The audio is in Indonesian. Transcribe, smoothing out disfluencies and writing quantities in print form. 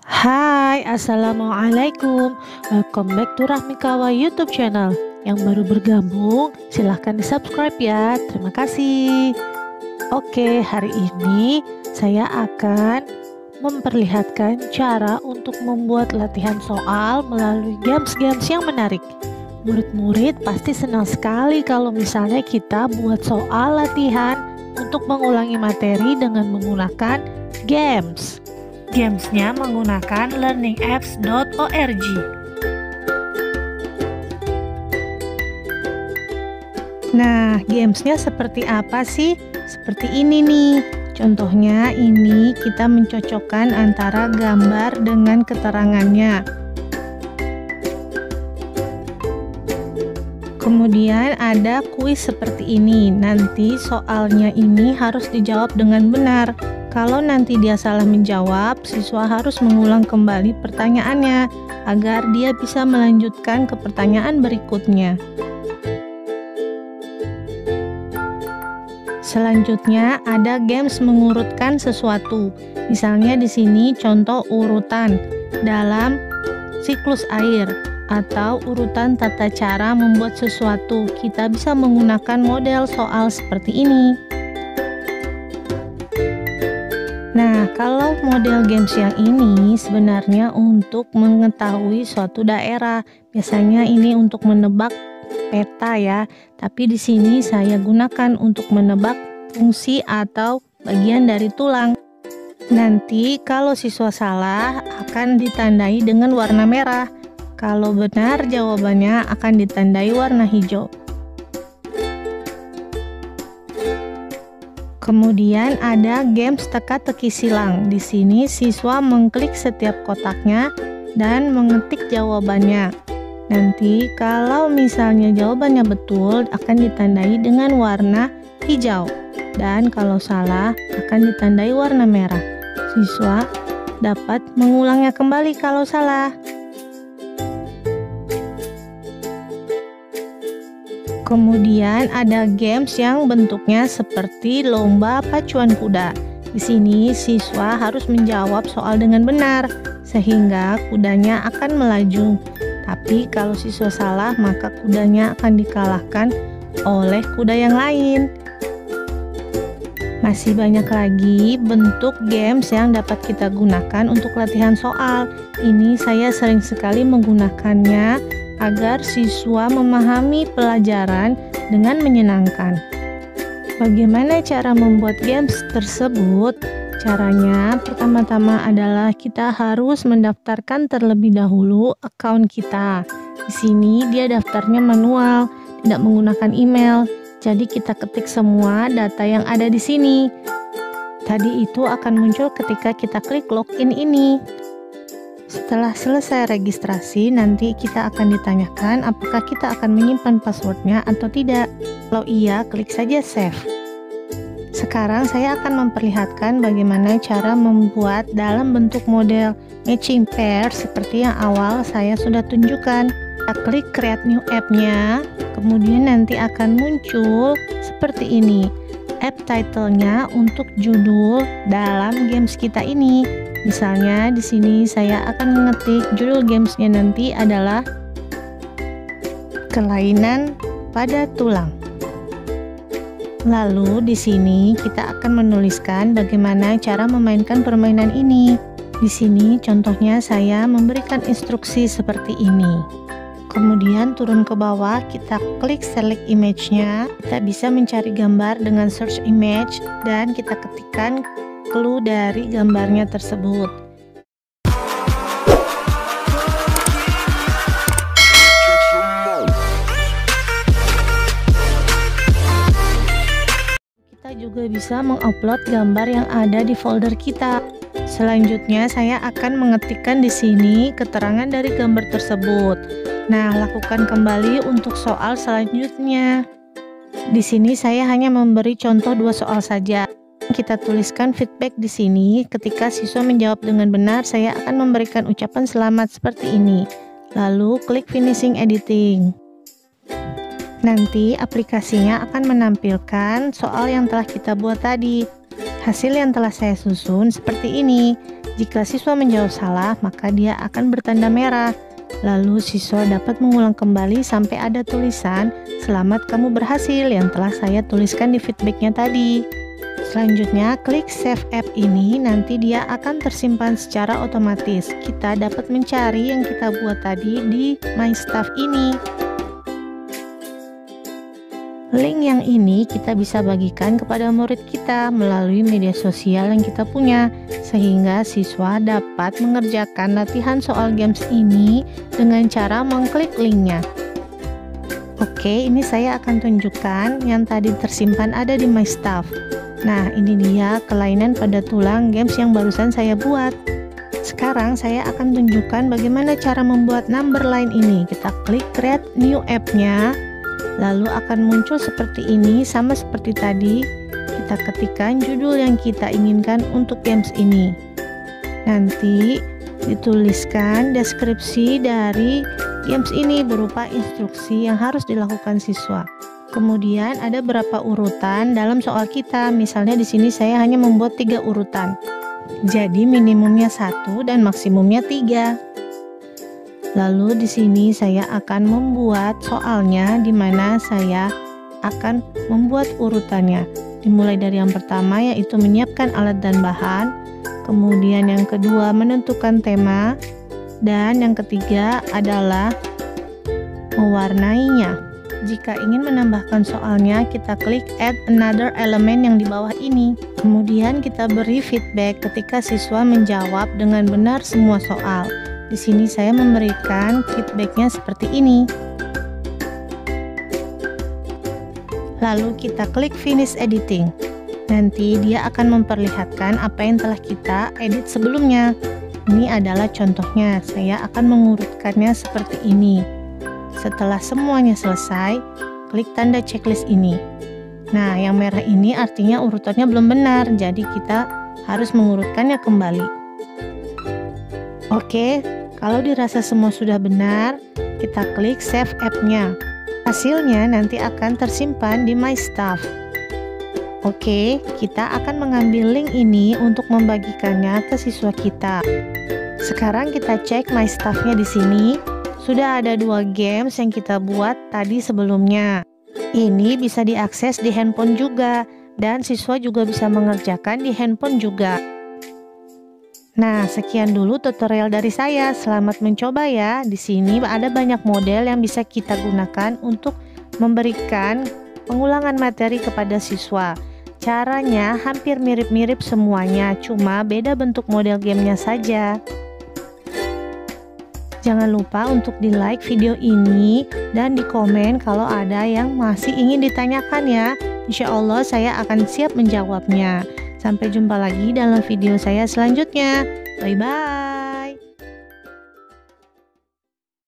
Hai, Assalamualaikum. Welcome back to Rahmikawa YouTube channel. Yang baru bergabung, silahkan di subscribe ya. Terima kasih. Oke, hari ini saya akan memperlihatkan cara untuk membuat latihan soal melalui games-games yang menarik. Murid-murid pasti senang sekali kalau misalnya kita buat soal latihan untuk mengulangi materi dengan menggunakan games. Gamesnya menggunakan learningapps.org. Nah, gamesnya seperti apa sih? Seperti ini nih. Contohnya ini kita mencocokkan antara gambar dengan keterangannya. Kemudian ada kuis seperti ini. Nanti soalnya ini harus dijawab dengan benar. Kalau nanti dia salah menjawab, siswa harus mengulang kembali pertanyaannya agar dia bisa melanjutkan ke pertanyaan berikutnya. Selanjutnya ada games mengurutkan sesuatu. Misalnya di sini contoh urutan dalam siklus air atau urutan tata cara membuat sesuatu. Kita bisa menggunakan model soal seperti ini. Nah, kalau model games yang ini sebenarnya untuk mengetahui suatu daerah. Biasanya ini untuk menebak peta ya, tapi di sini saya gunakan untuk menebak fungsi atau bagian dari tulang. Nanti kalau siswa salah akan ditandai dengan warna merah. Kalau benar jawabannya akan ditandai warna hijau. Kemudian ada games teka-teki silang. Di sini siswa mengklik setiap kotaknya dan mengetik jawabannya. Nanti kalau misalnya jawabannya betul akan ditandai dengan warna hijau. Dan kalau salah akan ditandai warna merah. Siswa dapat mengulangnya kembali kalau salah. Kemudian ada games yang bentuknya seperti lomba pacuan kuda. Di sini siswa harus menjawab soal dengan benar sehingga kudanya akan melaju. Tapi kalau siswa salah maka kudanya akan dikalahkan oleh kuda yang lain. Masih banyak lagi bentuk games yang dapat kita gunakan untuk latihan soal. Ini saya sering sekali menggunakannya agar siswa memahami pelajaran dengan menyenangkan. Bagaimana cara membuat games tersebut? Caranya pertama-tama adalah kita harus mendaftarkan terlebih dahulu akun kita. Di sini dia daftarnya manual, tidak menggunakan email. Jadi kita ketik semua data yang ada di sini. Tadi itu akan muncul ketika kita klik login ini. Setelah selesai registrasi, nanti kita akan ditanyakan apakah kita akan menyimpan passwordnya atau tidak. Kalau iya, klik saja save. Sekarang saya akan memperlihatkan bagaimana cara membuat dalam bentuk model matching pair seperti yang awal saya sudah tunjukkan. Kita klik create new app-nya, kemudian nanti akan muncul seperti ini. App title-nya untuk judul dalam games kita ini. Misalnya di sini saya akan mengetik judul gamesnya nanti adalah kelainan pada tulang. Lalu di sini kita akan menuliskan bagaimana cara memainkan permainan ini. Di sini contohnya saya memberikan instruksi seperti ini. Kemudian turun ke bawah, kita klik select image-nya. Kita bisa mencari gambar dengan search image dan kita ketikkan clue dari gambarnya tersebut. Kita juga bisa mengupload gambar yang ada di folder kita. Selanjutnya saya akan mengetikkan di sini keterangan dari gambar tersebut. Nah, lakukan kembali untuk soal selanjutnya. Di sini saya hanya memberi contoh 2 soal saja. Kita tuliskan feedback di sini. Ketika siswa menjawab dengan benar, saya akan memberikan ucapan selamat seperti ini. Lalu klik finishing editing. Nanti aplikasinya akan menampilkan soal yang telah kita buat tadi. Hasil yang telah saya susun seperti ini. Di Jika siswa menjawab salah, maka dia akan bertanda merah. Lalu siswa dapat mengulang kembali sampai ada tulisan "Selamat kamu berhasil" yang telah saya tuliskan di feedbacknya tadi. Selanjutnya, klik Save App ini, nanti dia akan tersimpan secara otomatis. Kita dapat mencari yang kita buat tadi di My Stuff ini. Link yang ini kita bisa bagikan kepada murid kita melalui media sosial yang kita punya, sehingga siswa dapat mengerjakan latihan soal games ini dengan cara mengklik linknya. Oke, ini saya akan tunjukkan yang tadi tersimpan ada di My Stuff. Nah, ini dia kelainan pada tulang games yang barusan saya buat. Sekarang saya akan tunjukkan bagaimana cara membuat number line ini. Kita klik Create New App-nya, lalu akan muncul seperti ini, sama seperti tadi. Kita ketikkan judul yang kita inginkan untuk games ini. Nanti dituliskan deskripsi dari games ini berupa instruksi yang harus dilakukan siswa. Kemudian ada berapa urutan dalam soal kita. Misalnya di sini saya hanya membuat 3 urutan. Jadi minimumnya 1 dan maksimumnya 3. Lalu di sini saya akan membuat soalnya, di mana saya akan membuat urutannya. Dimulai dari yang pertama, yaitu menyiapkan alat dan bahan. Kemudian yang kedua, menentukan tema. Dan yang ketiga adalah mewarnainya. Jika ingin menambahkan soalnya, kita klik Add Another Element yang di bawah ini. Kemudian kita beri feedback ketika siswa menjawab dengan benar semua soal. Di sini saya memberikan feedbacknya seperti ini. Lalu kita klik Finish Editing. Nanti dia akan memperlihatkan apa yang telah kita edit sebelumnya. Ini adalah contohnya. Saya akan mengurutkannya seperti ini. Setelah semuanya selesai, klik tanda checklist ini. Nah, yang merah ini artinya urutannya belum benar, jadi kita harus mengurutkannya kembali. Oke, kalau dirasa semua sudah benar, kita klik Save App-nya. Hasilnya nanti akan tersimpan di My Stuff. Oke, kita akan mengambil link ini untuk membagikannya ke siswa kita. Sekarang kita cek My Stuff-nya di sini. Sudah ada 2 games yang kita buat tadi sebelumnya. Ini bisa diakses di handphone juga, dan siswa juga bisa mengerjakan di handphone juga. Nah, sekian dulu tutorial dari saya. Selamat mencoba ya. Di sini ada banyak model yang bisa kita gunakan untuk memberikan pengulangan materi kepada siswa. Caranya hampir mirip-mirip semuanya, cuma beda bentuk model gamenya saja. Jangan lupa untuk di-like video ini dan di komen kalau ada yang masih ingin ditanyakan ya. Insya Allah saya akan siap menjawabnya. Sampai jumpa lagi dalam video saya selanjutnya. Bye-bye.